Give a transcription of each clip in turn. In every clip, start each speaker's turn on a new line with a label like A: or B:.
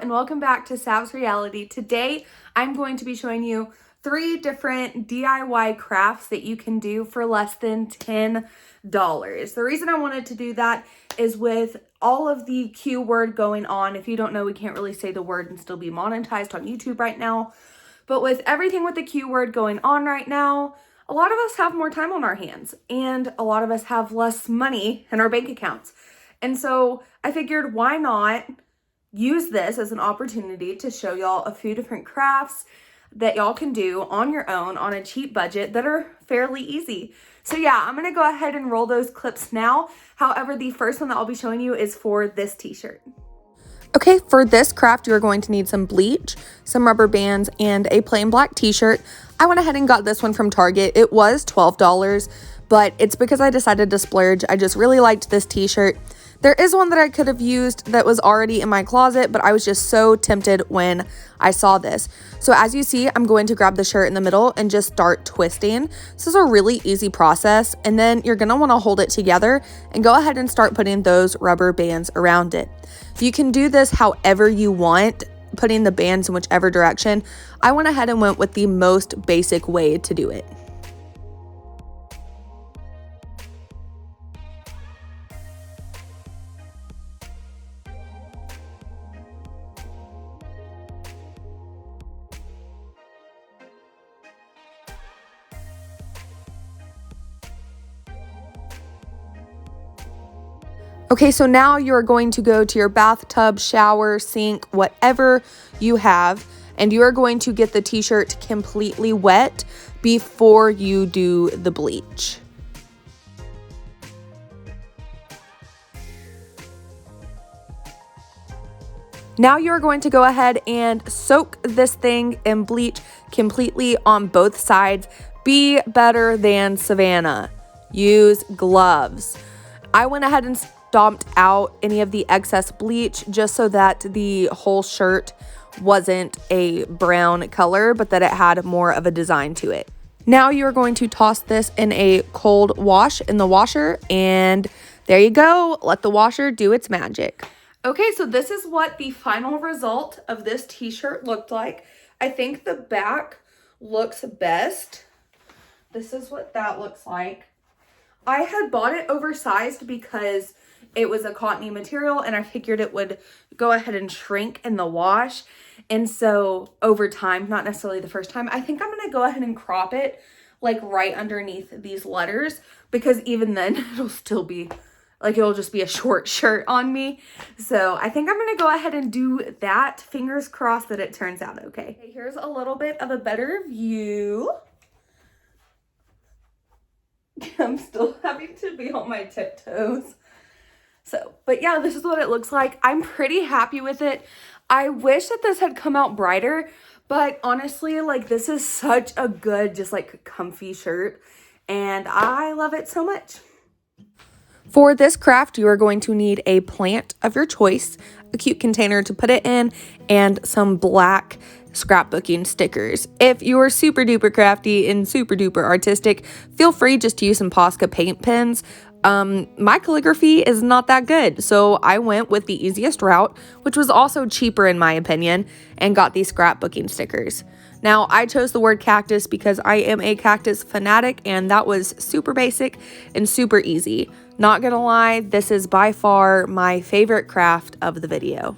A: and welcome back to Sav's Reality. Today, I'm going to be showing you 3 different DIY crafts that you can do for less than $10. The reason I wanted to do that is with all of the Q word going on. If you don't know, we can't really say the word and still be monetized on YouTube right now. But with everything with the Q word going on right now, a lot of us have more time on our hands and a lot of us have less money in our bank accounts. And so I figured, why not use this as an opportunity to show y'all a few different crafts that y'all can do on your own on a cheap budget that are fairly easy. So yeah, I'm gonna go ahead and roll those clips now. However, the first one that I'll be showing you is for this t-shirt. Okay, for this craft, you're going to need some bleach, some rubber bands, and a plain black t-shirt. I went ahead and got this one from Target. It was $12, but it's because I decided to splurge. I just really liked this t-shirt. There is one that I could have used that was already in my closet, but I was just so tempted when I saw this. So as you see, I'm going to grab the shirt in the middle and just start twisting. This is a really easy process, and then you're gonna wanna hold it together and go ahead and start putting those rubber bands around it. You can do this however you want, putting the bands in whichever direction. I went ahead and went with the most basic way to do it. Okay, so now you're going to go to your bathtub, shower, sink, whatever you have, and you are going to get the t-shirt completely wet before you do the bleach. Now you're going to go ahead and soak this thing in bleach completely on both sides. Be better than Savannah. Use gloves. I went ahead and stomped out any of the excess bleach just so that the whole shirt wasn't a brown color, but that it had more of a design to it. Now you're going to toss this in a cold wash in the washer, and there you go. Let the washer do its magic. Okay, so this is what the final result of this t-shirt looked like. I think the back looks best. This is what that looks like. I had bought it oversized because it was a cottony material and I figured it would go ahead and shrink in the wash. And so over time, not necessarily the first time, I think I'm gonna go ahead and crop it like right underneath these letters, because even then it'll still be like, it'll just be a short shirt on me. So I think I'm gonna go ahead and do that. Fingers crossed that it turns out okay. Here's a little bit of a better view. I'm still having to be on my tiptoes. So, but yeah, this is what it looks like. I'm pretty happy with it. I wish that this had come out brighter, but honestly, like, this is such a good, just like comfy shirt, and I love it so much. For this craft, you are going to need a plant of your choice, a cute container to put it in, and some black scrapbooking stickers. If you're super duper crafty and super duper artistic, feel free just to use some Posca paint pens. My calligraphy is not that good, so I went with the easiest route, which was also cheaper in my opinion, and got these scrapbooking stickers. Now, I chose the word cactus because I am a cactus fanatic, and that was super basic and super easy. Not gonna lie, this is by far my favorite craft of the video.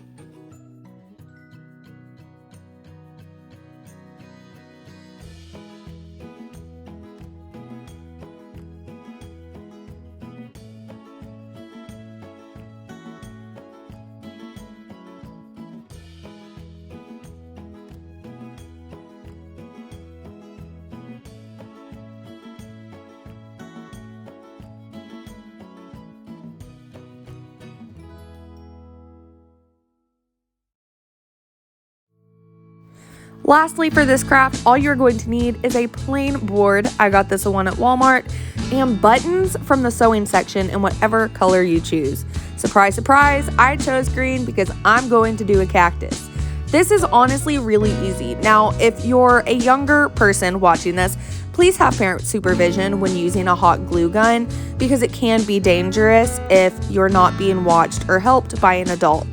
A: Lastly, for this craft, all you're going to need is a plain board. I got this one at Walmart, and buttons from the sewing section in whatever color you choose. Surprise, surprise, I chose green because I'm going to do a cactus. This is honestly really easy. Now, if you're a younger person watching this, please have parent supervision when using a hot glue gun because it can be dangerous if you're not being watched or helped by an adult.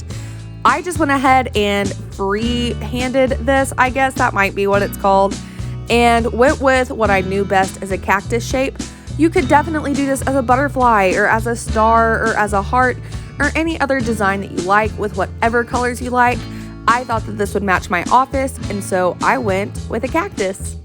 A: I just went ahead and free-handed this, I guess that might be what it's called, and went with what I knew best as a cactus shape. You could definitely do this as a butterfly or as a star or as a heart or any other design that you like with whatever colors you like. I thought that this would match my office, and so I went with a cactus.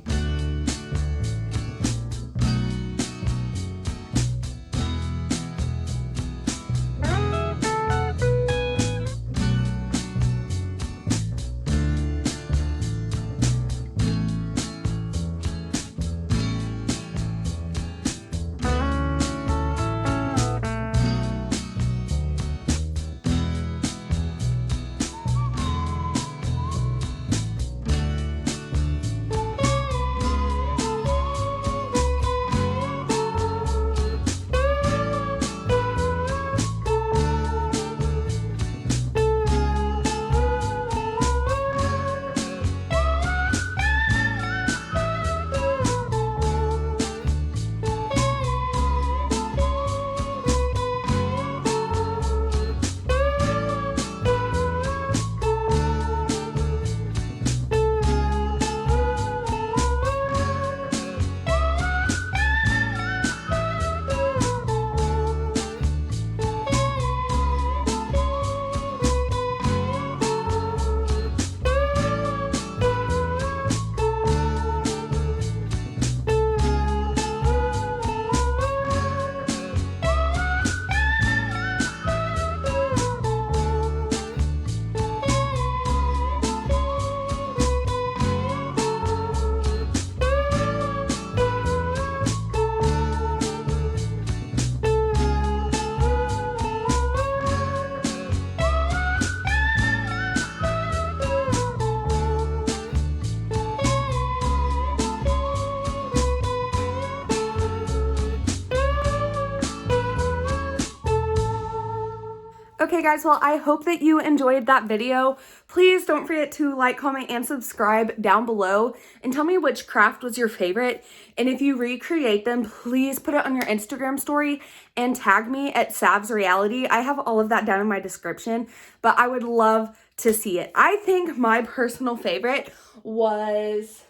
A: Okay guys, well I hope that you enjoyed that video. Please don't forget to like, comment, and subscribe down below and tell me which craft was your favorite. And if you recreate them, please put it on your Instagram story and tag me at Sav's Reality. I have all of that down in my description, but I would love to see it. I think my personal favorite was,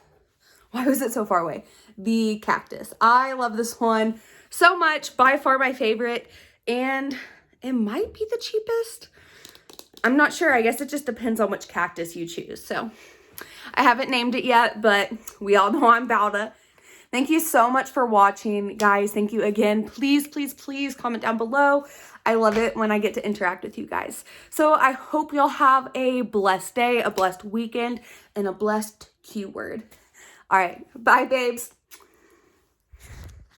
A: why was it so far away? The cactus. I love this one so much, by far my favorite, and it might be the cheapest. I'm not sure. I guess it just depends on which cactus you choose. So I haven't named it yet, but we all know I'm Balda. Thank you so much for watching, guys. Thank you again. Please, please, please comment down below. I love it when I get to interact with you guys. So I hope you'll have a blessed day, a blessed weekend, and a blessed Q word. All right. Bye, babes.